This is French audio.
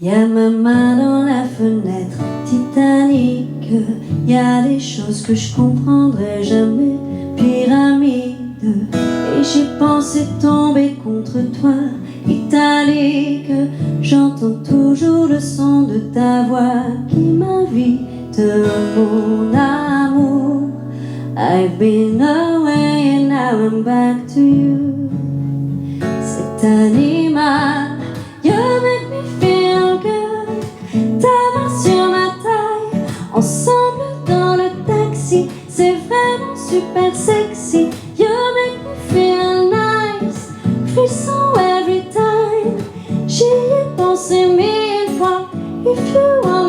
Y'a ma main dans la fenêtre, Titanic. Y'a des choses que je comprendrai jamais, pyramide. Et j'ai pensé tomber contre toi, italique. J'entends toujours le son de ta voix qui m'invite, mon amour. I've been away and now I'm back to you. Cet animal, you make me feel good. Ta main sur ma taille, ensemble dans le taxi, c'est vraiment super sexy. You make me feel nice, frisson every time. J'y ai pensé 1000 fois. If you want